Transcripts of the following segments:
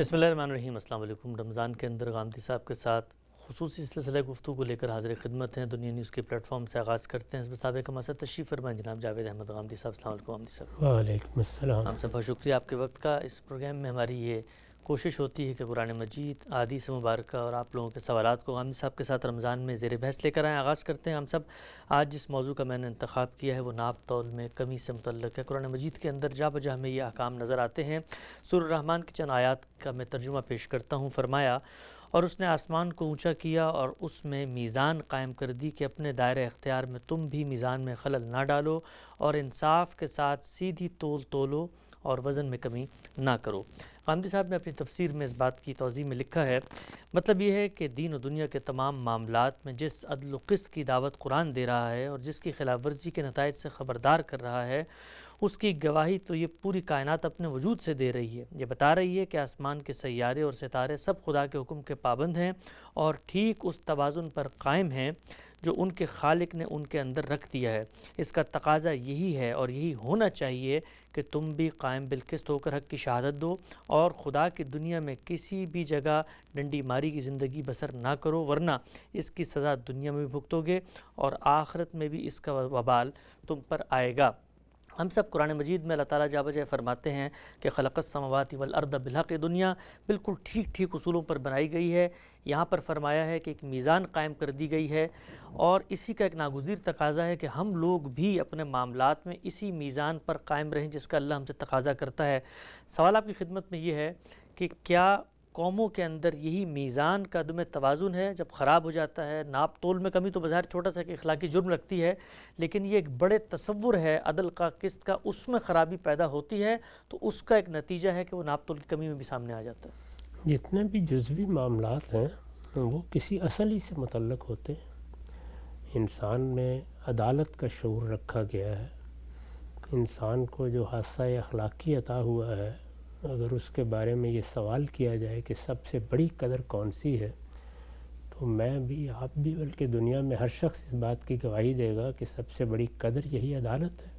بسم اللہ الرحمن الرحیم۔ السلام علیکم۔ رمضان کے اندر غامدی صاحب کے ساتھ خصوصی سلسلہ گفتگو کو لے کر حاضر خدمت ہیں۔ دنیا نیوز کے پلیٹ فارم سے آغاز کرتے ہیں۔ اس میں سابق مسئلہ تشریف فرمائیں جناب جاوید احمد غامدی صاحب۔ السلام علیکم غامدی صاحب۔ وعلیکم السلام۔ ہم سے بہت شکریہ آپ کے وقت کا۔ اس پروگرام میں ہماری یہ کوشش ہوتی ہے کہ قرآن مجید، احادیث مبارکہ اور آپ لوگوں کے سوالات کو غامدی صاحب کے ساتھ رمضان میں زیر بحث لے کر آئیں۔ آغاز کرتے ہیں ہم سب۔ آج جس موضوع کا میں نے انتخاب کیا ہے وہ ناپ تول میں کمی سے متعلق ہے۔ قرآن مجید کے اندر جا بجا ہمیں یہ احکام نظر آتے ہیں۔ سورہ الرحمن کی چند آیات کا میں ترجمہ پیش کرتا ہوں۔ فرمایا، اور اس نے آسمان کو اونچا کیا اور اس میں میزان قائم کر دی کہ اپنے دائرہ اختیار میں تم بھی میزان میں خلل نہ ڈالو اور انصاف کے ساتھ سیدھی تول تولو اور وزن میں کمی نہ کرو۔ غامدی صاحب نے اپنی تفسیر میں اس بات کی توضیح میں لکھا ہے، مطلب یہ ہے کہ دین و دنیا کے تمام معاملات میں جس عدل و قسط کی دعوت قرآن دے رہا ہے اور جس کی خلاف ورزی کے نتائج سے خبردار کر رہا ہے، اس کی گواہی تو یہ پوری کائنات اپنے وجود سے دے رہی ہے۔ یہ بتا رہی ہے کہ آسمان کے سیارے اور ستارے سب خدا کے حکم کے پابند ہیں اور ٹھیک اس توازن پر قائم ہیں جو ان کے خالق نے ان کے اندر رکھ دیا ہے۔ اس کا تقاضا یہی ہے اور یہی ہونا چاہیے کہ تم بھی قائم بالقسط ہو کر حق کی شہادت دو اور خدا کی دنیا میں کسی بھی جگہ ڈنڈی ماری کی زندگی بسر نہ کرو، ورنہ اس کی سزا دنیا میں بھی بھگتو گے اور آخرت میں بھی اس کا وبال تم پر آئے گا۔ ہم سب قرآن مجید میں اللہ تعالیٰ جا بجائے فرماتے ہیں کہ خلق السماوات والارض بالحق، دنیا بالکل ٹھیک اصولوں پر بنائی گئی ہے۔ یہاں پر فرمایا ہے کہ ایک میزان قائم کر دی گئی ہے اور اسی کا ایک ناگزیر تقاضا ہے کہ ہم لوگ بھی اپنے معاملات میں اسی میزان پر قائم رہیں جس کا اللہ ہم سے تقاضا کرتا ہے۔ سوال آپ کی خدمت میں یہ ہے کہ کیا قوموں کے اندر یہی میزان کا عدم توازن ہے؟ جب خراب ہو جاتا ہے، ناپ تول میں کمی تو بظاہر چھوٹا سا کہ اخلاقی جرم رکھتی ہے، لیکن یہ ایک بڑے تصور ہے عدل کا، قسط کا، اس میں خرابی پیدا ہوتی ہے تو اس کا ایک نتیجہ ہے کہ وہ ناپ تول کی کمی میں بھی سامنے آ جاتا ہے۔ جتنے بھی جزوی معاملات ہیں وہ کسی اصل ہی سے متعلق ہوتے ہیں۔ انسان میں عدالت کا شعور رکھا گیا ہے۔ انسان کو جو حادثہ اخلاقی عطا ہوا ہے، اگر اس کے بارے میں یہ سوال کیا جائے کہ سب سے بڑی قدر کون سی ہے، تو میں بھی، آپ بھی، بلکہ دنیا میں ہر شخص اس بات کی گواہی دے گا کہ سب سے بڑی قدر یہی عدالت ہے۔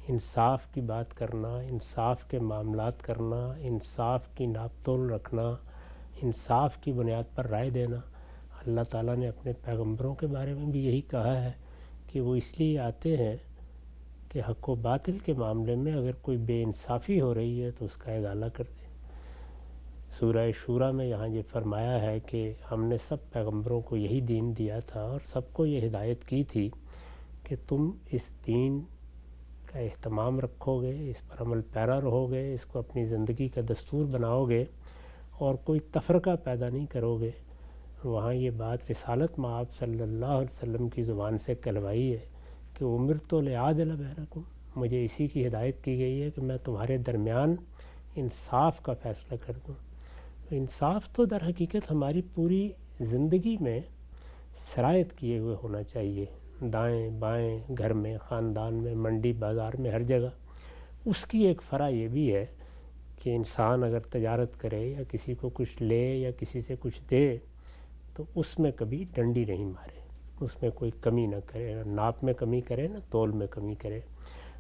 انصاف کی بات کرنا، انصاف کے معاملات کرنا، انصاف کی ناپ تول رکھنا، انصاف کی بنیاد پر رائے دینا۔ اللہ تعالیٰ نے اپنے پیغمبروں کے بارے میں بھی یہی کہا ہے کہ وہ اس لیے آتے ہیں کہ حق و باطل کے معاملے میں اگر کوئی بے انصافی ہو رہی ہے تو اس کا ازالہ کر دیں۔ سورہ شورا میں یہاں یہ فرمایا ہے کہ ہم نے سب پیغمبروں کو یہی دین دیا تھا اور سب کو یہ ہدایت کی تھی کہ تم اس دین کا اہتمام رکھو گے، اس پر عمل پیرا رہو گے، اس کو اپنی زندگی کا دستور بناؤ گے اور کوئی تفرقہ پیدا نہیں کرو گے۔ وہاں یہ بات رسالت مآب صلی اللہ علیہ وسلم کی زبان سے کہلوائی ہے کہ امرت لأعدل بینکم، مجھے اسی کی ہدایت کی گئی ہے کہ میں تمہارے درمیان انصاف کا فیصلہ کر دوں۔ انصاف تو در حقیقت ہماری پوری زندگی میں سرایت کیے ہوئے ہونا چاہیے، دائیں بائیں، گھر میں، خاندان میں، منڈی بازار میں، ہر جگہ۔ اس کی ایک فرع یہ بھی ہے کہ انسان اگر تجارت کرے یا کسی کو کچھ لے یا کسی سے کچھ دے تو اس میں کبھی ڈنڈی نہیں مارے، اس میں کوئی کمی نہ کرے، نہ ناپ میں کمی کرے نہ تول میں کمی کرے۔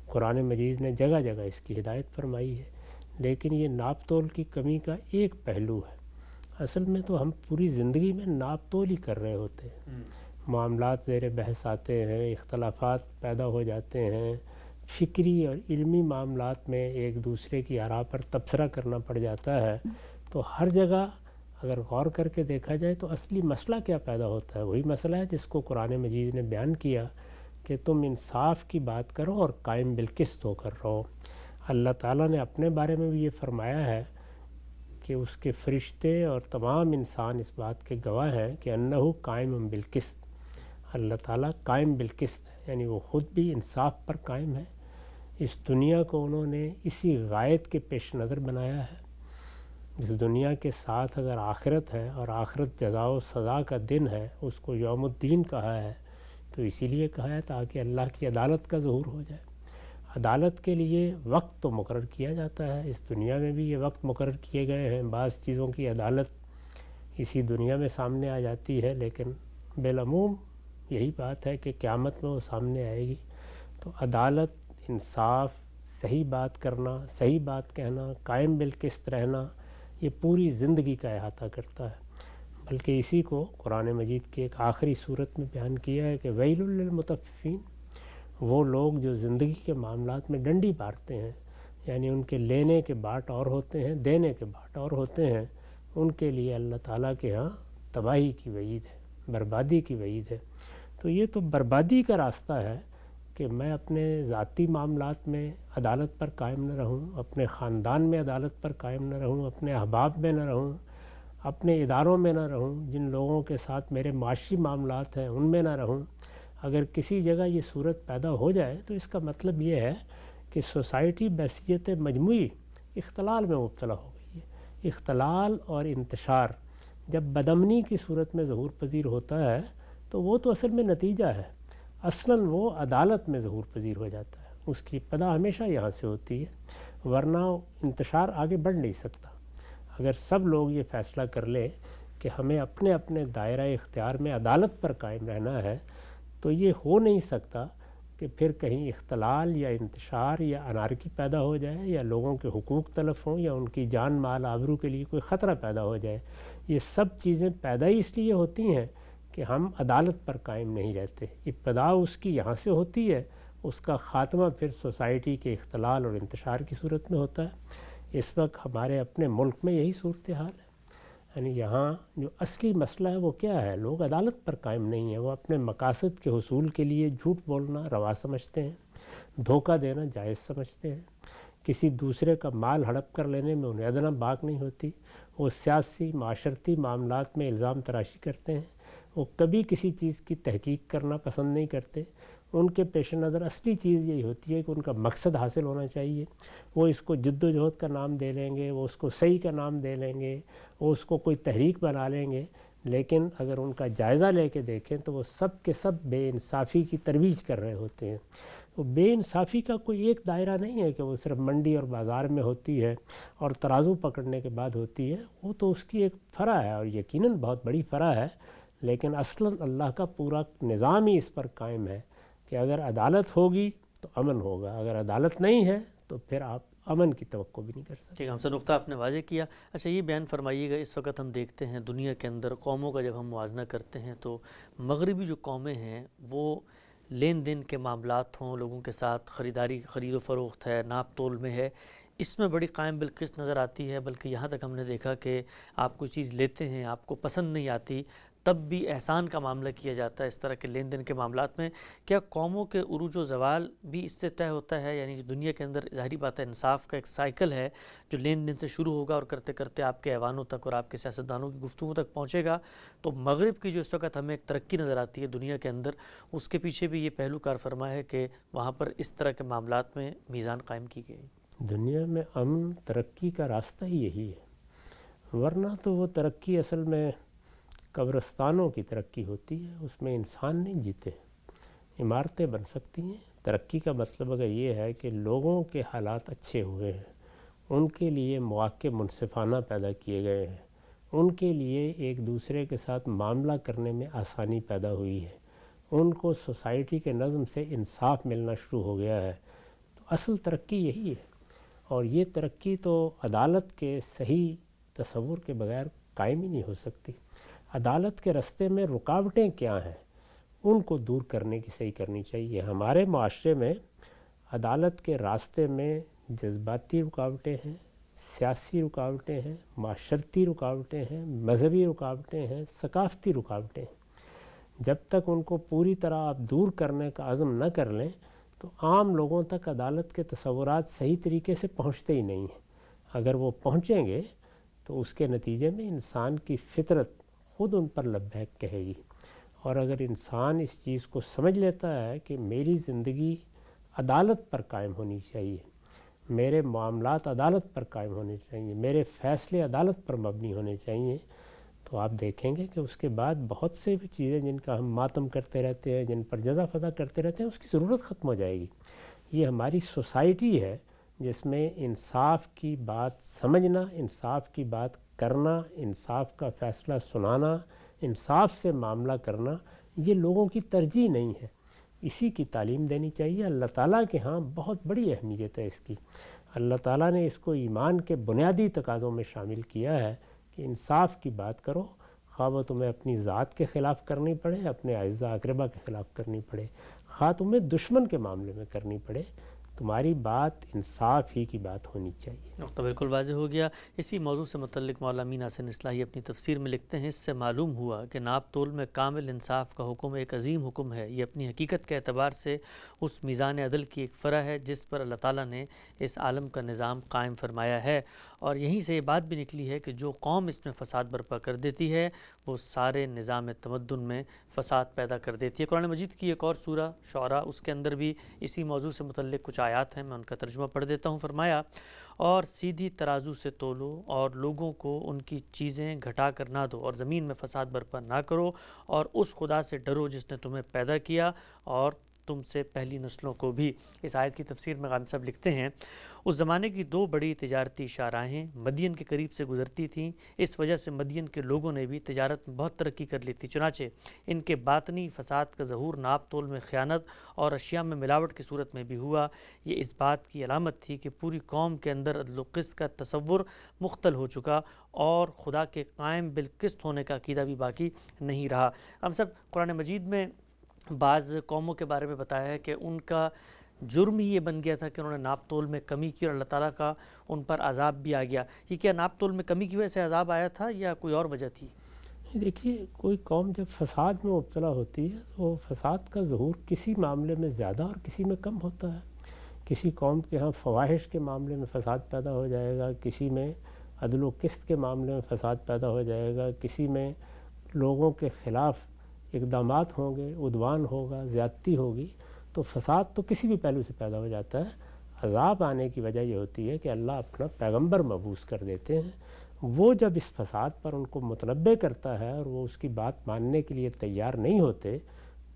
قرآن مجید نے جگہ جگہ اس کی ہدایت فرمائی ہے، لیکن یہ ناپ تول کی کمی کا ایک پہلو ہے۔ اصل میں تو ہم پوری زندگی میں ناپ تول ہی کر رہے ہوتے ہیں، معاملات زیر بحث آتے ہیں، اختلافات پیدا ہو جاتے ہیں، فکری اور علمی معاملات میں ایک دوسرے کی آراء پر تبصرہ کرنا پڑ جاتا ہے۔ تو ہر جگہ اگر غور کر کے دیکھا جائے تو اصلی مسئلہ کیا پیدا ہوتا ہے؟ وہی مسئلہ ہے جس کو قرآن مجید نے بیان کیا کہ تم انصاف کی بات کرو اور قائم بالقسط ہو کر رہو۔ اللہ تعالیٰ نے اپنے بارے میں بھی یہ فرمایا ہے کہ اس کے فرشتے اور تمام انسان اس بات کے گواہ ہیں کہ انہ قائم بالقسط، اللہ تعالیٰ قائم بالقسط ہے، یعنی وہ خود بھی انصاف پر قائم ہے۔ اس دنیا کو انہوں نے اسی غایت کے پیش نظر بنایا ہے۔ اس دنیا کے ساتھ اگر آخرت ہے اور آخرت جزا و سزا کا دن ہے، اس کو یوم الدین کہا ہے، تو اسی لیے کہا ہے تاکہ اللہ کی عدالت کا ظہور ہو جائے۔ عدالت کے لیے وقت تو مقرر کیا جاتا ہے، اس دنیا میں بھی یہ وقت مقرر کیے گئے ہیں۔ بعض چیزوں کی عدالت اسی دنیا میں سامنے آ جاتی ہے، لیکن بالعموم یہی بات ہے کہ قیامت میں وہ سامنے آئے گی۔ تو عدالت، انصاف، صحیح بات کرنا، صحیح بات کہنا، قائم بالقسط رہنا، یہ پوری زندگی کا احاطہ کرتا ہے، بلکہ اسی کو قرآن مجید کی ایک آخری صورت میں بیان کیا ہے کہ ویل للمطففین، وہ لوگ جو زندگی کے معاملات میں ڈنڈی مارتے ہیں، یعنی ان کے لینے کے باٹ اور ہوتے ہیں، دینے کے باٹ اور ہوتے ہیں، ان کے لیے اللہ تعالیٰ کے ہاں تباہی کی وعید ہے، بربادی کی وعید ہے۔ تو یہ تو بربادی کا راستہ ہے کہ میں اپنے ذاتی معاملات میں عدالت پر قائم نہ رہوں، اپنے خاندان میں عدالت پر قائم نہ رہوں، اپنے احباب میں نہ رہوں، اپنے اداروں میں نہ رہوں، جن لوگوں کے ساتھ میرے معاشی معاملات ہیں ان میں نہ رہوں۔ اگر کسی جگہ یہ صورت پیدا ہو جائے تو اس کا مطلب یہ ہے کہ سوسائٹی بحیثیت مجموعی اختلال میں مبتلا ہو گئی ہے۔ اختلال اور انتشار جب بدامنی کی صورت میں ظہور پذیر ہوتا ہے تو وہ تو اصل میں نتیجہ ہے، اصلاً وہ عدالت میں ظہور پذیر ہو جاتا ہے، اس کی ابتدا ہمیشہ یہاں سے ہوتی ہے، ورنہ انتشار آگے بڑھ نہیں سکتا۔ اگر سب لوگ یہ فیصلہ کر لیں کہ ہمیں اپنے اپنے دائرہ اختیار میں عدالت پر قائم رہنا ہے تو یہ ہو نہیں سکتا کہ پھر کہیں اختلال یا انتشار یا انارکی پیدا ہو جائے، یا لوگوں کے حقوق تلف ہوں، یا ان کی جان مال آبرو کے لیے کوئی خطرہ پیدا ہو جائے۔ یہ سب چیزیں پیدا ہی اس لیے ہوتی ہیں کہ ہم عدالت پر قائم نہیں رہتے۔ ابتدا اس کی یہاں سے ہوتی ہے، اس کا خاتمہ پھر سوسائٹی کے اختلال اور انتشار کی صورت میں ہوتا ہے۔ اس وقت ہمارے اپنے ملک میں یہی صورتحال ہے، یعنی یہاں جو اصلی مسئلہ ہے وہ کیا ہے؟ لوگ عدالت پر قائم نہیں ہیں، وہ اپنے مقاصد کے حصول کے لیے جھوٹ بولنا روا سمجھتے ہیں، دھوکہ دینا جائز سمجھتے ہیں، کسی دوسرے کا مال ہڑپ کر لینے میں انہیں ادنا باک نہیں ہوتی، وہ سیاسی معاشرتی معاملات میں الزام تراشی کرتے ہیں، وہ کبھی کسی چیز کی تحقیق کرنا پسند نہیں کرتے، ان کے پیش نظر اصلی چیز یہی ہوتی ہے کہ ان کا مقصد حاصل ہونا چاہیے۔ وہ اس کو جد و جہد کا نام دے لیں گے، وہ اس کو صحیح کا نام دے لیں گے، وہ اس کو کوئی تحریک بنا لیں گے، لیکن اگر ان کا جائزہ لے کے دیکھیں تو وہ سب کے سب بے انصافی کی ترویج کر رہے ہوتے ہیں۔ تو بے انصافی کا کوئی ایک دائرہ نہیں ہے کہ وہ صرف منڈی اور بازار میں ہوتی ہے اور ترازو پکڑنے کے بعد ہوتی ہے، وہ تو اس کی ایک فرع ہے اور یقیناً بہت بڑی فرع ہے، لیکن اصلاً اللہ کا پورا نظام ہی اس پر قائم ہے کہ اگر عدالت ہوگی تو امن ہوگا، اگر عدالت نہیں ہے تو پھر آپ امن کی توقع بھی نہیں کر سکتے۔ ٹھیک ہے، ہم سے نقطہ آپ نے واضح کیا۔ اچھا یہ بیان فرمائیے گا، اس وقت ہم دیکھتے ہیں دنیا کے اندر قوموں کا جب ہم موازنہ کرتے ہیں تو مغربی جو قومیں ہیں وہ لین دین کے معاملات ہوں، لوگوں کے ساتھ خرید و فروخت ہے، ناپ تول میں ہے، اس میں بڑی قائم بالقسط نظر آتی ہے، بلکہ یہاں تک ہم نے دیکھا کہ آپ کوئی چیز لیتے ہیں، آپ کو پسند نہیں آتی، تب بھی احسان کا معاملہ کیا جاتا ہے اس طرح کے لین دین کے معاملات میں۔ کیا قوموں کے عروج و زوال بھی اس سے طے ہوتا ہے؟ یعنی جو دنیا کے اندر ظاہری بات ہے انصاف کا ایک سائیکل ہے جو لین دین سے شروع ہوگا اور کرتے کرتے آپ کے ایوانوں تک اور آپ کے سیاستدانوں کی گفتگو تک پہنچے گا، تو مغرب کی جو اس وقت ہمیں ایک ترقی نظر آتی ہے دنیا کے اندر، اس کے پیچھے بھی یہ پہلو کار فرما ہے کہ وہاں پر اس طرح کے معاملات میں میزان قائم کی گئی۔ دنیا میں امن ترقی کا راستہ ہی یہی ہے، ورنہ تو وہ ترقی اصل میں قبرستانوں کی ترقی ہوتی ہے، اس میں انسان نہیں جیتے۔ عمارتیں بن سکتی ہیں، ترقی کا مطلب اگر یہ ہے کہ لوگوں کے حالات اچھے ہوئے ہیں، ان کے لیے مواقع منصفانہ پیدا کیے گئے ہیں، ان کے لیے ایک دوسرے کے ساتھ معاملہ کرنے میں آسانی پیدا ہوئی ہے، ان کو سوسائٹی کے نظم سے انصاف ملنا شروع ہو گیا ہے، تو اصل ترقی یہی ہے۔ اور یہ ترقی تو عدالت کے صحیح تصور کے بغیر قائم ہی نہیں ہو سکتی۔ عدالت کے راستے میں رکاوٹیں کیا ہیں ان کو دور کرنے کی صحیح کرنی چاہیے۔ ہمارے معاشرے میں عدالت کے راستے میں جذباتی رکاوٹیں ہیں، سیاسی رکاوٹیں ہیں، معاشرتی رکاوٹیں ہیں، مذہبی رکاوٹیں ہیں، ثقافتی رکاوٹیں ہیں۔ جب تک ان کو پوری طرح آپ دور کرنے کا عزم نہ کر لیں تو عام لوگوں تک عدالت کے تصورات صحیح طریقے سے پہنچتے ہی نہیں ہیں۔ اگر وہ پہنچیں گے تو اس کے نتیجے میں انسان کی فطرت خود ان پر لبیک کہے گی، اور اگر انسان اس چیز کو سمجھ لیتا ہے کہ میری زندگی عدالت پر قائم ہونی چاہیے، میرے معاملات عدالت پر قائم ہونے چاہیے، میرے فیصلے عدالت پر مبنی ہونے چاہیے، تو آپ دیکھیں گے کہ اس کے بعد بہت سے چیزیں جن کا ہم ماتم کرتے رہتے ہیں، جن پر جزا فضا کرتے رہتے ہیں، اس کی ضرورت ختم ہو جائے گی۔ یہ ہماری سوسائٹی ہے جس میں انصاف کی بات سمجھنا، انصاف کی بات کرنا، انصاف کا فیصلہ سنانا، انصاف سے معاملہ کرنا، یہ لوگوں کی ترجیح نہیں ہے۔ اسی کی تعلیم دینی چاہیے۔ اللہ تعالیٰ کے ہاں بہت بڑی اہمیت ہے اس کی۔ اللہ تعالیٰ نے اس کو ایمان کے بنیادی تقاضوں میں شامل کیا ہے کہ انصاف کی بات کرو، خواہ وہ تمہیں اپنی ذات کے خلاف کرنی پڑے، اپنے اعزاء اقربا کے خلاف کرنی پڑے، خواہ تمہیں دشمن کے معاملے میں کرنی پڑے، تمہاری بات انصاف ہی کی بات ہونی چاہیے۔ نقطہ بالکل واضح ہو گیا۔ اسی موضوع سے متعلق مولانا امین حسن اصلاحی اپنی تفسیر میں لکھتے ہیں، اس سے معلوم ہوا کہ ناپ تول میں کامل انصاف کا حکم ایک عظیم حکم ہے۔ یہ اپنی حقیقت کے اعتبار سے اس میزان عدل کی ایک فرع ہے جس پر اللہ تعالیٰ نے اس عالم کا نظام قائم فرمایا ہے، اور یہیں سے یہ بات بھی نکلی ہے کہ جو قوم اس میں فساد برپا کر دیتی ہے وہ سارے نظام تمدن میں فساد پیدا کر دیتی ہے۔ قرآن مجید کی ایک اور سورہ شعراء، اس کے اندر بھی اسی موضوع سے متعلق کچھ آیات ہیں، میں ان کا ترجمہ پڑھ دیتا ہوں۔ فرمایا، اور سیدھی ترازو سے تولو اور لوگوں کو ان کی چیزیں گھٹا کر نہ دو، اور زمین میں فساد برپا نہ کرو، اور اس خدا سے ڈرو جس نے تمہیں پیدا کیا اور تم سے پہلی نسلوں کو بھی۔ اس آیت کی تفسیر میں غالب صاحب لکھتے ہیں، اس زمانے کی دو بڑی تجارتی شاہراہیں مدین کے قریب سے گزرتی تھیں، اس وجہ سے مدین کے لوگوں نے بھی تجارت میں بہت ترقی کر لی تھی، چنانچہ ان کے باطنی فساد کا ظہور ناپ تول میں خیانت اور اشیاء میں ملاوٹ کی صورت میں بھی ہوا۔ یہ اس بات کی علامت تھی کہ پوری قوم کے اندر عدل و قسط کا تصور مختل ہو چکا اور خدا کے قائم بالقسط ہونے کا عقیدہ بھی باقی نہیں رہا۔ ہم سب قرآن مجید میں بعض قوموں کے بارے میں بتایا ہے کہ ان کا جرم ہی یہ بن گیا تھا کہ انہوں نے ناپ تول میں کمی کی اور اللہ تعالیٰ کا ان پر عذاب بھی آ گیا۔ یہ کیا ناپ تول میں کمی کی وجہ سے عذاب آیا تھا یا کوئی اور وجہ تھی؟ دیکھیے، کوئی قوم جب فساد میں مبتلا ہوتی ہے تو فساد کا ظہور کسی معاملے میں زیادہ اور کسی میں کم ہوتا ہے۔ کسی قوم کے ہاں فواحش کے معاملے میں فساد پیدا ہو جائے گا، کسی میں عدل و قسط کے معاملے میں فساد پیدا ہو جائے گا، کسی میں لوگوں کے خلاف اقدامات ہوں گے، عدوان ہوگا، زیادتی ہوگی۔ تو فساد تو کسی بھی پہلو سے پیدا ہو جاتا ہے۔ عذاب آنے کی وجہ یہ ہوتی ہے کہ اللہ اپنا پیغمبر مبعوث کر دیتے ہیں، وہ جب اس فساد پر ان کو متنبع کرتا ہے اور وہ اس کی بات ماننے کے لیے تیار نہیں ہوتے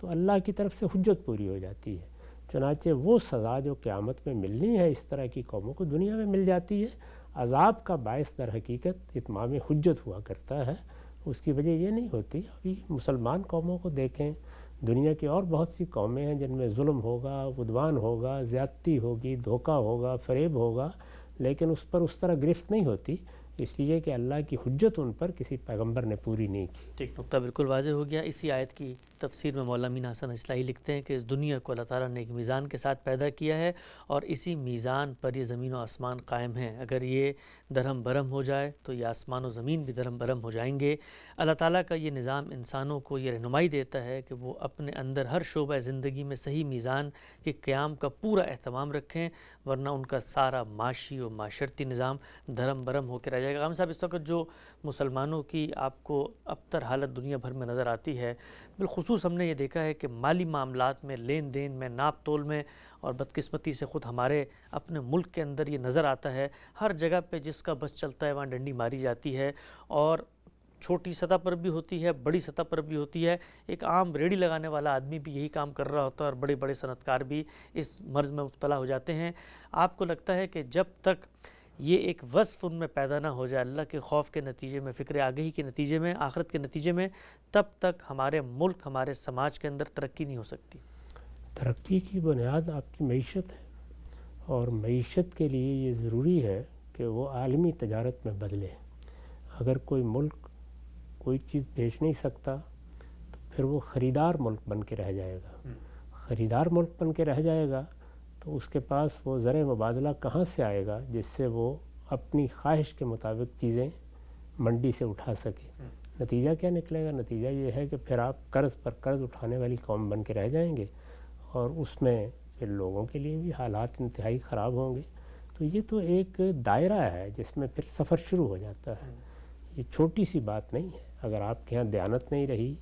تو اللہ کی طرف سے حجت پوری ہو جاتی ہے۔ چنانچہ وہ سزا جو قیامت میں ملنی ہے اس طرح کی قوموں کو دنیا میں مل جاتی ہے۔ عذاب کا باعث در حقیقت اتمام حجت ہوا کرتا ہے، اس کی وجہ یہ نہیں ہوتی۔ ابھی مسلمان قوموں کو دیکھیں، دنیا کی اور بہت سی قومیں ہیں جن میں ظلم ہوگا، عدوان ہوگا، زیادتی ہوگی، دھوکہ ہوگا، فریب ہوگا، لیکن اس پر اس طرح گرفت نہیں ہوتی، اس لیے کہ اللہ کی حجت ان پر کسی پیغمبر نے پوری نہیں کی۔ ٹھیک، نقطہ بالکل واضح ہو گیا۔ اسی آیت کی تفسیر میں مولانا امین حسن اصلاحی لکھتے ہیں کہ اس دنیا کو اللہ تعالیٰ نے ایک میزان کے ساتھ پیدا کیا ہے اور اسی میزان پر یہ زمین و آسمان قائم ہیں۔ اگر یہ درہم برہم ہو جائے تو یہ آسمان و زمین بھی درہم برہم ہو جائیں گے۔ اللہ تعالیٰ کا یہ نظام انسانوں کو یہ رہنمائی دیتا ہے کہ وہ اپنے اندر ہر شعبہ زندگی میں صحیح میزان کے قیام کا پورا اہتمام رکھیں، ورنہ ان کا سارا معاشی و معاشرتی نظام دھرم برہم ہو کے رہ جائے گا۔ ہم صاحب، اس وقت جو مسلمانوں کی آپ کو ابتر حالت دنیا بھر میں نظر آتی ہے، بالخصوص ہم نے یہ دیکھا ہے کہ مالی معاملات میں، لین دین میں، ناپ تول میں، اور بدقسمتی سے خود ہمارے اپنے ملک کے اندر یہ نظر آتا ہے، ہر جگہ پہ جس کا بس چلتا ہے وہاں ڈنڈی ماری جاتی ہے، اور چھوٹی سطح پر بھی ہوتی ہے، بڑی سطح پر بھی ہوتی ہے۔ ایک عام ریڑھی لگانے والا آدمی بھی یہی کام کر رہا ہوتا ہے اور بڑے بڑے صنعت کار بھی اس مرض میں مبتلا ہو جاتے ہیں۔ آپ کو لگتا ہے کہ جب تک یہ ایک وصف ان میں پیدا نہ ہو جائے اللہ کے خوف کے نتیجے میں، فکر آگہی کے نتیجے میں، آخرت کے نتیجے میں، تب تک ہمارے ملک، ہمارے سماج کے اندر ترقی نہیں ہو سکتی؟ ترقی کی بنیاد آپ کی معیشت ہے، اور معیشت کے لیے یہ ضروری ہے کہ وہ عالمی تجارت میں بدلے۔ اگر کوئی ملک کوئی چیز بیچ نہیں سکتا تو پھر وہ خریدار ملک بن کے رہ جائے گا۔ خریدار ملک بن کے رہ جائے گا تو اس کے پاس وہ زر مبادلہ کہاں سے آئے گا جس سے وہ اپنی خواہش کے مطابق چیزیں منڈی سے اٹھا سکے؟ نتیجہ کیا نکلے گا؟ نتیجہ یہ ہے کہ پھر آپ قرض پر قرض اٹھانے والی قوم بن کے رہ جائیں گے، اور اس میں پھر لوگوں کے لیے بھی حالات انتہائی خراب ہوں گے۔ تو یہ تو ایک دائرہ ہے جس میں پھر سفر شروع ہو جاتا ہے۔ یہ چھوٹی سی بات نہیں ہے۔ اگر آپ کے یہاں دیانت نہیں رہی،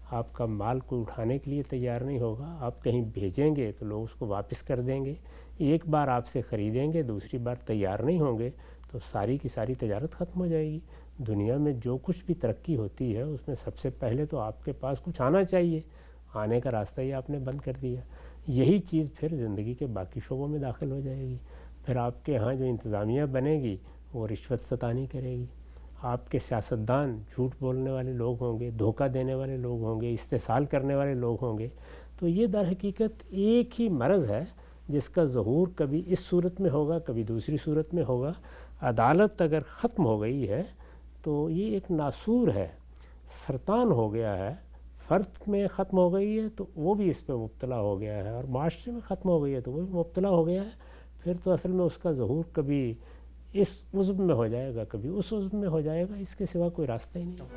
آپ کا مال کو اٹھانے کے لیے تیار نہیں ہوگا، آپ کہیں بھیجیں گے تو لوگ اس کو واپس کر دیں گے، ایک بار آپ سے خریدیں گے، دوسری بار تیار نہیں ہوں گے تو ساری کی ساری تجارت ختم ہو جائے گی۔ دنیا میں جو کچھ بھی ترقی ہوتی ہے اس میں سب سے پہلے تو آپ کے پاس کچھ آنا چاہیے، آنے کا راستہ ہی آپ نے بند کر دیا۔ یہی چیز پھر زندگی کے باقی شعبوں میں داخل ہو جائے گی۔ پھر آپ کے ہاں جو انتظامیہ بنے گی وہ رشوت ستانی کرے گی، آپ کے سیاستدان جھوٹ بولنے والے لوگ ہوں گے، دھوکہ دینے والے لوگ ہوں گے، استحصال کرنے والے لوگ ہوں گے۔ تو یہ در حقیقت ایک ہی مرض ہے جس کا ظہور کبھی اس صورت میں ہوگا کبھی دوسری صورت میں ہوگا۔ عدالت اگر ختم ہو گئی ہے تو یہ ایک ناسور ہے، سرطان ہو گیا ہے۔ فرد میں ختم ہو گئی ہے تو وہ بھی اس پہ مبتلا ہو گیا ہے، اور معاشرے میں ختم ہو گئی ہے تو وہ بھی مبتلا ہو گیا ہے۔ پھر تو اصل میں اس کا ظہور کبھی اس عضو میں ہو جائے گا کبھی اس عضو میں ہو جائے گا، اس کے سوا کوئی راستہ ہی نہیں۔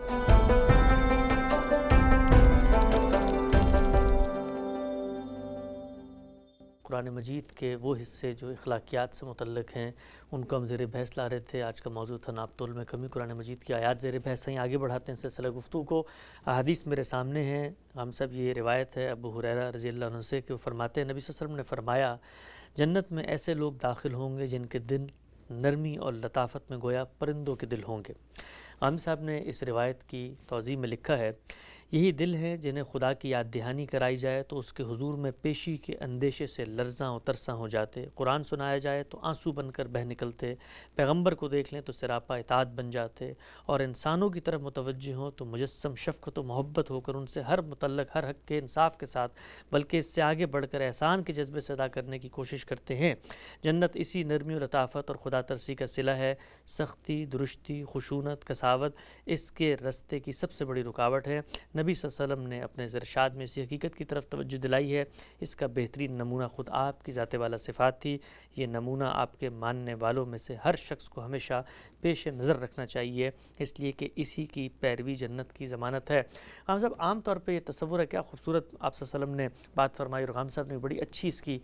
قرآن مجید کے وہ حصے جو اخلاقیات سے متعلق ہیں ان کو ہم زیر بحث لا رہے تھے۔ آج کا موضوع تھا ناپتول میں کمی، قرآن مجید کی آیات زیر بحث ہیں۔ آگے بڑھاتے ہیں سلسلہ گفتگو کو۔ احادیث میرے سامنے ہیں، ہم سب یہ روایت ہے ابو ہریرہ رضی اللہ عنہ سے کہ وہ فرماتے ہیں نبی صلی اللہ علیہ وسلم نے فرمایا جنت میں ایسے لوگ داخل ہوں گے جن کے دل نرمی اور لطافت میں گویا پرندوں کے دل ہوں گے۔ عام صاحب نے اس روایت کی توضیح میں لکھا ہے یہی دل ہیں جنہیں خدا کی یاد دہانی کرائی جائے تو اس کے حضور میں پیشی کے اندیشے سے لرزاں و ترساں ہو جاتے، قرآن سنایا جائے تو آنسو بن کر بہہ نکلتے، پیغمبر کو دیکھ لیں تو سراپا اطاعت بن جاتے، اور انسانوں کی طرف متوجہ ہوں تو مجسم شفقت و محبت ہو کر ان سے ہر متعلق ہر حق کے انصاف کے ساتھ بلکہ اس سے آگے بڑھ کر احسان کے جذبے سے ادا کرنے کی کوشش کرتے ہیں۔ جنت اسی نرمی و لطافت اور خدا ترسی کا صلہ ہے۔ سختی، درشتی، خشونت، کساوت اس کے رستے کی سب سے بڑی رکاوٹ ہے۔ نبی صلی اللہ علیہ وسلم نے اپنے ارشاد میں اسی حقیقت کی طرف توجہ دلائی ہے۔ اس کا بہترین نمونہ خود آپ کی ذات والا صفات تھی۔ یہ نمونہ آپ کے ماننے والوں میں سے ہر شخص کو ہمیشہ پیش نظر رکھنا چاہیے، اس لیے کہ اسی کی پیروی جنت کی ضمانت ہے۔ غام صاحب عام طور پہ یہ تصور ہے، کیا خوبصورت آپ صلی اللہ علیہ وسلم نے بات فرمائی، اور غام صاحب نے بڑی اچھی اس کی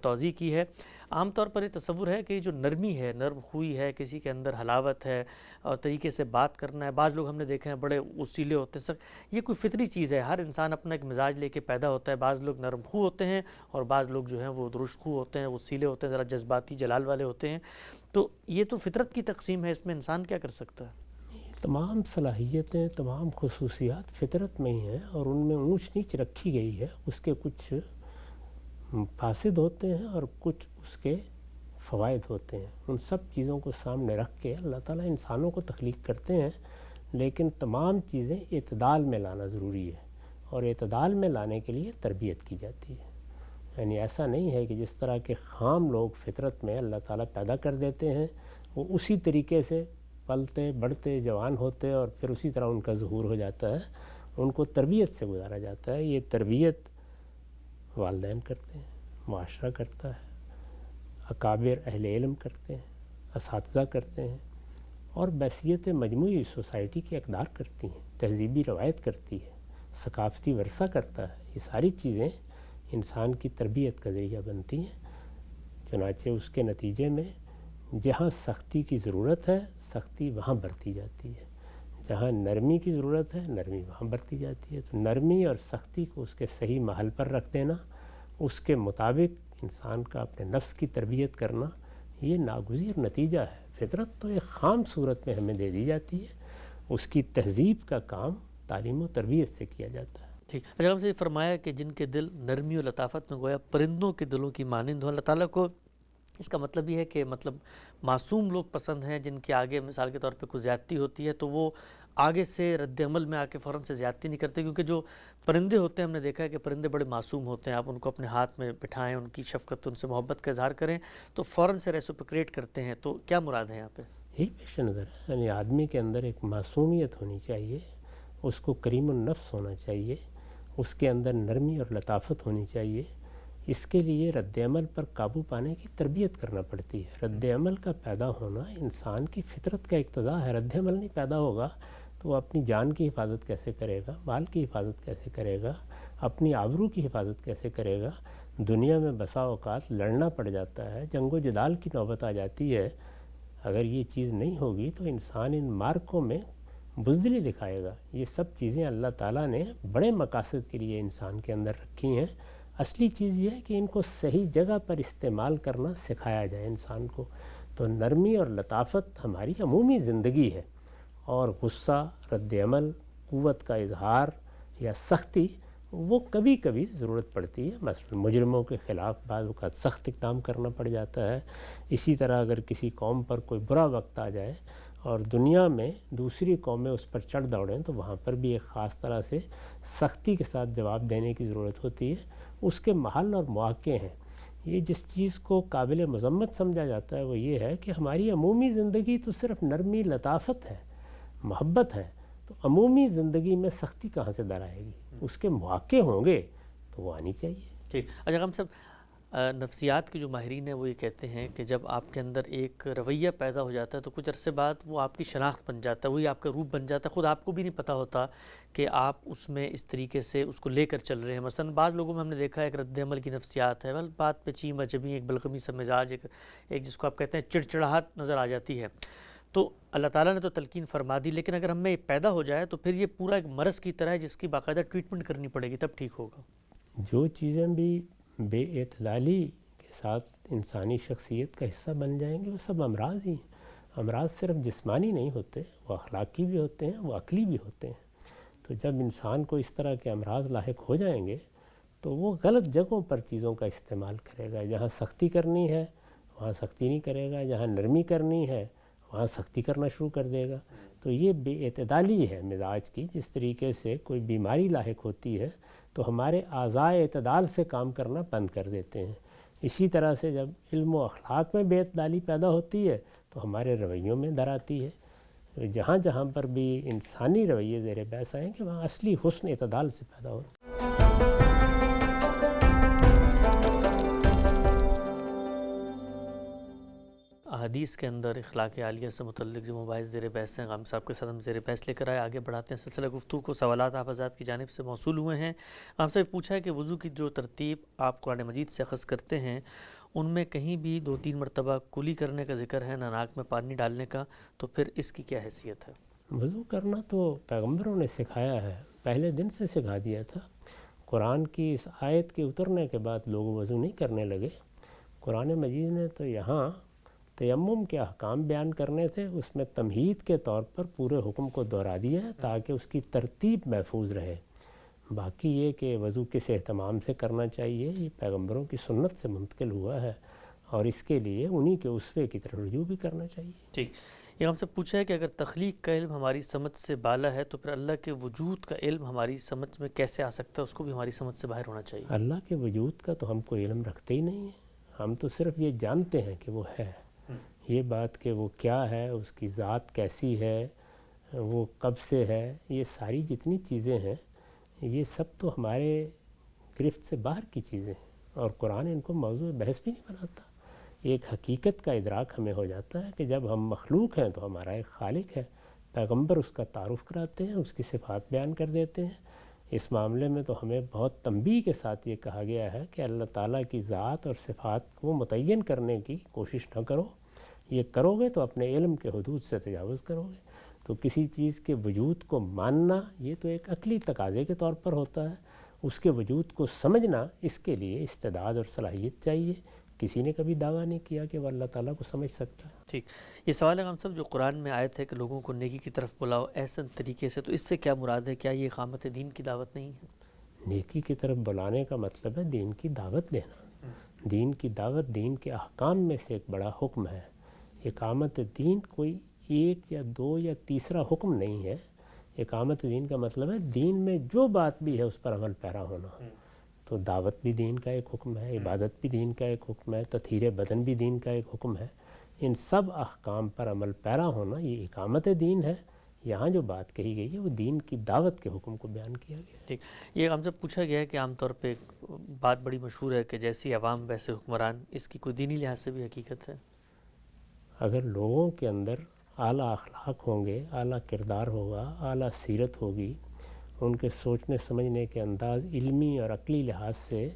توضیح کی ہے۔ عام طور پر یہ تصور ہے کہ جو نرمی ہے، نرم خوئی ہے، کسی کے اندر حلاوت ہے اور طریقے سے بات کرنا ہے، بعض لوگ ہم نے دیکھے ہیں بڑے اصیلے ہوتے ہیں، یہ کوئی فطری چیز ہے، ہر انسان اپنا ایک مزاج لے کے پیدا ہوتا ہے۔ بعض لوگ نرم خو ہوتے ہیں اور بعض لوگ جو ہیں وہ درشت خو ہوتے ہیں، اصیلے ہوتے ہیں، ذرا جذباتی جلال والے ہوتے ہیں۔ تو یہ تو فطرت کی تقسیم ہے، اس میں انسان کیا کر سکتا ہے؟ تمام صلاحیتیں، تمام خصوصیات فطرت میں ہی ہیں، اور ان میں اونچ نیچ رکھی گئی ہے۔ اس کے کچھ فاسد ہوتے ہیں اور کچھ اس کے فوائد ہوتے ہیں۔ ان سب چیزوں کو سامنے رکھ کے اللہ تعالیٰ انسانوں کو تخلیق کرتے ہیں، لیکن تمام چیزیں اعتدال میں لانا ضروری ہے، اور اعتدال میں لانے کے لیے تربیت کی جاتی ہے۔ یعنی ایسا نہیں ہے کہ جس طرح کے خام لوگ فطرت میں اللہ تعالیٰ پیدا کر دیتے ہیں وہ اسی طریقے سے پلتے بڑھتے جوان ہوتے اور پھر اسی طرح ان کا ظہور ہو جاتا ہے۔ ان کو تربیت سے گزارا جاتا ہے۔ یہ تربیت والدین کرتے ہیں، معاشرہ کرتا ہے، اکابر اہل علم کرتے ہیں، اساتذہ کرتے ہیں، اور بحیثیت مجموعی سوسائٹی کی اقدار کرتی ہیں، تہذیبی روایت کرتی ہے، ثقافتی ورثہ کرتا ہے۔ یہ ساری چیزیں انسان کی تربیت کا ذریعہ بنتی ہیں۔ چنانچہ اس کے نتیجے میں جہاں سختی کی ضرورت ہے سختی وہاں برتی جاتی ہے، جہاں نرمی کی ضرورت ہے نرمی وہاں برتی جاتی ہے۔ تو نرمی اور سختی کو اس کے صحیح محل پر رکھ دینا، اس کے مطابق انسان کا اپنے نفس کی تربیت کرنا، یہ ناگزیر نتیجہ ہے۔ فطرت تو ایک خام صورت میں ہمیں دے دی جاتی ہے، اس کی تہذیب کا کام تعلیم و تربیت سے کیا جاتا ہے۔ ٹھیک، اچھا ہم سے فرمایا کہ جن کے دل نرمی و لطافت میں گویا پرندوں کے دلوں کی مانند ہوں، اللہ تعالیٰ کو اس کا مطلب یہ ہے کہ معصوم لوگ پسند ہیں، جن کے آگے مثال کے طور پہ کوئی زیادتی ہوتی ہے تو وہ آگے سے رد عمل میں آ کے فوراً سے زیادتی نہیں کرتے، کیونکہ جو پرندے ہوتے ہیں ہم نے دیکھا ہے کہ پرندے بڑے معصوم ہوتے ہیں، آپ ان کو اپنے ہاتھ میں بٹھائیں، ان کی شفقت، ان سے محبت کا اظہار کریں تو فوراً سے ریسپریکیٹ کرتے ہیں۔ تو کیا مراد ہے یہاں پہ؟ یہی پیش نظر ہے، یعنی آدمی کے اندر ایک معصومیت ہونی چاہیے، اس کو کریم النفس ہونا چاہیے، اس کے اندر نرمی اور لطافت ہونی چاہیے۔ اس کے لیے رد عمل پر قابو پانے کی تربیت کرنا پڑتی ہے۔ رد عمل کا پیدا ہونا انسان کی فطرت کا اقتضا ہے۔ رد عمل نہیں پیدا ہوگا تو وہ اپنی جان کی حفاظت کیسے کرے گا، مال کی حفاظت کیسے کرے گا، اپنی آبرو کی حفاظت کیسے کرے گا۔ دنیا میں بسا اوقات لڑنا پڑ جاتا ہے، جنگ و جدال کی نوبت آ جاتی ہے۔ اگر یہ چیز نہیں ہوگی تو انسان ان مارکوں میں بزدلی دکھائے گا۔ یہ سب چیزیں اللہ تعالیٰ نے بڑے مقاصد کے لیے انسان کے اندر رکھی ہیں۔ اصلی چیز یہ ہے کہ ان کو صحیح جگہ پر استعمال کرنا سکھایا جائے انسان کو۔ تو نرمی اور لطافت ہماری عمومی زندگی ہے، اور غصہ، رد عمل، قوت کا اظہار یا سختی وہ کبھی کبھی ضرورت پڑتی ہے۔ مثلا مجرموں کے خلاف بعض اوقات سخت اقدام کرنا پڑ جاتا ہے۔ اسی طرح اگر کسی قوم پر کوئی برا وقت آ جائے اور دنیا میں دوسری قومیں اس پر چڑھ دوڑیں تو وہاں پر بھی ایک خاص طرح سے سختی کے ساتھ جواب دینے کی ضرورت ہوتی ہے۔ اس کے محل اور مواقع ہیں۔ یہ جس چیز کو قابل مذمت سمجھا جاتا ہے وہ یہ ہے کہ ہماری عمومی زندگی تو صرف نرمی لطافت ہے، محبت ہے، تو عمومی زندگی میں سختی کہاں سے در آئے گی؟ اس کے مواقع ہوں گے تو وہ آنی چاہیے۔ ٹھیک، اچھا ہم سب نفسیات کے جو ماہرین ہیں وہ یہ کہتے ہیں کہ جب آپ کے اندر ایک رویہ پیدا ہو جاتا ہے تو کچھ عرصے بعد وہ آپ کی شناخت بن جاتا ہے، وہی آپ کا روپ بن جاتا ہے، خود آپ کو بھی نہیں پتہ ہوتا کہ آپ اس میں اس طریقے سے اس کو لے کر چل رہے ہیں۔ مثلا بعض لوگوں میں ہم نے دیکھا ہے ایک رد عمل کی نفسیات ہے، بات پہ چیم بجبی، ایک بلغمی سا مزاج، ایک جس کو آپ کہتے ہیں چڑچڑاہٹ نظر آ جاتی ہے۔ تو اللہ تعالیٰ نے تو تلقین فرما دی، لیکن اگر ہم میں یہ پیدا ہو جائے تو پھر یہ پورا ایک مرض کی طرح ہے جس کی باقاعدہ ٹریٹمنٹ کرنی پڑے گی، تب ٹھیک ہوگا۔ جو چیزیں بھی بے اعتدالی کے ساتھ انسانی شخصیت کا حصہ بن جائیں گے وہ سب امراض ہی ہیں۔ امراض صرف جسمانی نہیں ہوتے، وہ اخلاقی بھی ہوتے ہیں، وہ عقلی بھی ہوتے ہیں۔ تو جب انسان کو اس طرح کے امراض لاحق ہو جائیں گے تو وہ غلط جگہوں پر چیزوں کا استعمال کرے گا۔ جہاں سختی کرنی ہے وہاں سختی نہیں کرے گا، جہاں نرمی کرنی ہے وہاں سختی کرنا شروع کر دے گا۔ تو یہ بے اعتدالی ہے مزاج کی۔ جس طریقے سے کوئی بیماری لاحق ہوتی ہے تو ہمارے اعضائے اعتدال سے کام کرنا بند کر دیتے ہیں، اسی طرح سے جب علم و اخلاق میں بے اعتدالی پیدا ہوتی ہے تو ہمارے رویوں میں در آتی ہے۔ جہاں جہاں پر بھی انسانی رویے زیر بحث آئیں کہ وہاں اصلی حسن اعتدال سے پیدا ہوتا ہے۔ احادیث کے اندر اخلاق عالیہ سے متعلق جو مباحث زیر بحث ہیں، غام صاحب کے ساتھ ہم زیر بحث لے کر آئے، آگے بڑھاتے ہیں سلسلہ گفتگو کو۔ سوالات آپ حضرات کی جانب سے موصول ہوئے ہیں۔ غام صاحب پوچھا ہے کہ وضو کی جو ترتیب آپ قرآن مجید سے اخذ کرتے ہیں ان میں کہیں بھی 2-3 مرتبہ کلی کرنے کا ذکر ہے، نہ ناک میں پانی ڈالنے کا، تو پھر اس کی کیا حیثیت ہے؟ وضو کرنا تو پیغمبروں نے سکھایا ہے، پہلے دن سے سکھا دیا تھا۔ قرآن کی اس آیت کے اترنے کے بعد لوگ وضو نہیں کرنے لگے۔ قرآن مجید نے تو یہاں تیمم کے احکام بیان کرنے تھے، اس میں تمہید کے طور پر پورے حکم کو دہرا دیا ہے تاکہ اس کی ترتیب محفوظ رہے۔ باقی یہ کہ وضو کس اہتمام سے کرنا چاہیے یہ پیغمبروں کی سنت سے منتقل ہوا ہے، اور اس کے لیے انہی کے اسوے کی طرف رجوع بھی کرنا چاہیے۔ ٹھیک، یہ ہم سے پوچھا ہے کہ اگر تخلیق کا علم ہماری سمجھ سے بالا ہے تو پھر اللہ کے وجود کا علم ہماری سمجھ میں کیسے آ سکتا ہے؟ اس کو بھی ہماری سمجھ سے باہر ہونا چاہیے۔ اللہ کے وجود کا تو ہم کو علم رکھتے ہی نہیں ہیں، ہم تو صرف یہ جانتے ہیں کہ وہ ہے۔ یہ بات کہ وہ کیا ہے، اس کی ذات کیسی ہے، وہ کب سے ہے، یہ ساری جتنی چیزیں ہیں یہ سب تو ہمارے گرفت سے باہر کی چیزیں ہیں، اور قرآن ان کو موضوع بحث بھی نہیں بناتا۔ ایک حقیقت کا ادراک ہمیں ہو جاتا ہے کہ جب ہم مخلوق ہیں تو ہمارا ایک خالق ہے، پیغمبر اس کا تعارف کراتے ہیں، اس کی صفات بیان کر دیتے ہیں۔ اس معاملے میں تو ہمیں بہت تنبیہ کے ساتھ یہ کہا گیا ہے کہ اللہ تعالیٰ کی ذات اور صفات کو متعین کرنے کی کوشش نہ کرو، یہ کرو گے تو اپنے علم کے حدود سے تجاوز کرو گے۔ تو کسی چیز کے وجود کو ماننا یہ تو ایک عقلی تقاضے کے طور پر ہوتا ہے، اس کے وجود کو سمجھنا اس کے لیے استعداد اور صلاحیت چاہیے۔ کسی نے کبھی دعویٰ نہیں کیا کہ وہ اللہ تعالیٰ کو سمجھ سکتا ہے۔ ٹھیک، یہ سوال ہے ہم سب جو قرآن میں آیت ہے کہ لوگوں کو نیکی کی طرف بلاؤ احسن طریقے سے، تو اس سے کیا مراد ہے؟ کیا یہ اقامت دین کی دعوت نہیں ہے؟ نیکی کی طرف بلانے کا مطلب ہے دین کی دعوت دینا۔ دین کی دعوت دین کے احکام میں سے ایک بڑا حکم ہے۔ اقامت دین کوئی ایک یا دو یا تیسرا حکم نہیں ہے۔ اقامت دین کا مطلب ہے دین میں جو بات بھی ہے اس پر عمل پیرا ہونا۔ تو دعوت بھی دین کا ایک حکم ہے، عبادت بھی دین کا ایک حکم ہے، تطہیر بدن بھی دین کا ایک حکم ہے۔ ان سب احکام پر عمل پیرا ہونا یہ اقامت دین ہے۔ یہاں جو بات کہی گئی ہے وہ دین کی دعوت کے حکم کو بیان کیا گیا ہے۔ ٹھیک، یہ ہم سے پوچھا گیا ہے کہ عام طور پہ ایک بات بڑی مشہور ہے کہ جیسی عوام ویسے حکمران، اس کی کوئی دینی لحاظ سے بھی حقیقت ہے؟ اگر لوگوں کے اندر اعلیٰ اخلاق ہوں گے، اعلیٰ کردار ہوگا، اعلیٰ سیرت ہوگی، ان کے سوچنے سمجھنے کے انداز علمی اور عقلی لحاظ سے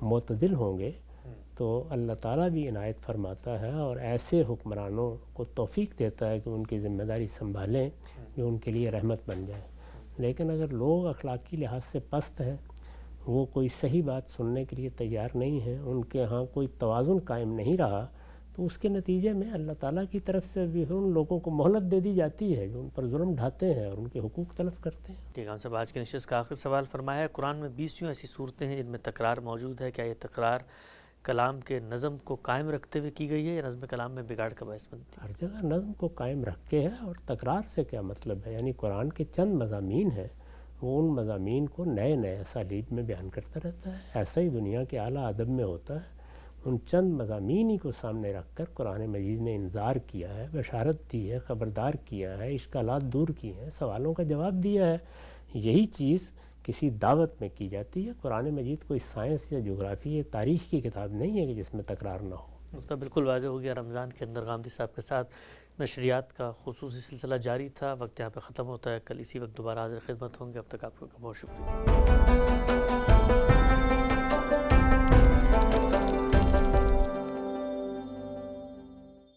معتدل ہوں گے تو اللہ تعالیٰ بھی عنایت فرماتا ہے اور ایسے حکمرانوں کو توفیق دیتا ہے کہ ان کی ذمہ داری سنبھالیں جو ان کے لیے رحمت بن جائے۔ لیکن اگر لوگ اخلاقی لحاظ سے پست ہیں، وہ کوئی صحیح بات سننے کے لیے تیار نہیں ہیں، ان کے ہاں کوئی توازن قائم نہیں رہا، تو اس کے نتیجے میں اللہ تعالیٰ کی طرف سے بھی ان لوگوں کو مہلت دے دی جاتی ہے جو ان پر ظلم ڈھاتے ہیں اور ان کے حقوق تلف کرتے ہیں۔ ٹھیک ہے، ہم سب آج کے نشست کا آخر سوال فرمایا ہے، قرآن میں 20 ایسی صورتیں ہیں جن میں تکرار موجود ہے، کیا یہ تکرار کلام کے نظم کو قائم رکھتے ہوئے کی گئی ہے یا نظم کلام میں بگاڑ کا باعث بنتی ہے؟ ہر جگہ نظم کو قائم رکھ کے ہے، اور تکرار سے کیا مطلب ہے؟ یعنی قرآن کے چند مضامین ہیں، وہ ان مضامین کو نئے نئے اسالیب میں بیان کرتا رہتا ہے۔ ایسا ہی دنیا کے اعلیٰ ادب میں ہوتا ہے، ان چند مضامین ہی کو سامنے رکھ کر قرآن مجید نے انذار کیا ہے، بشارت دی ہے، خبردار کیا ہے، اشکالات دور کیے ہیں، سوالوں کا جواب دیا ہے. یہی چیز کسی دعوت میں کی جاتی ہے. قرآن مجید کوئی سائنس یا جغرافی یا تاریخ کی کتاب نہیں ہے کہ جس میں تکرار نہ ہو. نقطہ بالکل واضح ہو گیا. رمضان کے اندر غامدی صاحب کے ساتھ نشریات کا خصوصی سلسلہ جاری تھا. وقت یہاں پہ ختم ہوتا ہے. کل اسی وقت دوبارہ حاضر خدمت ہوں گے. اب تک آپ کا بہت شکریہ.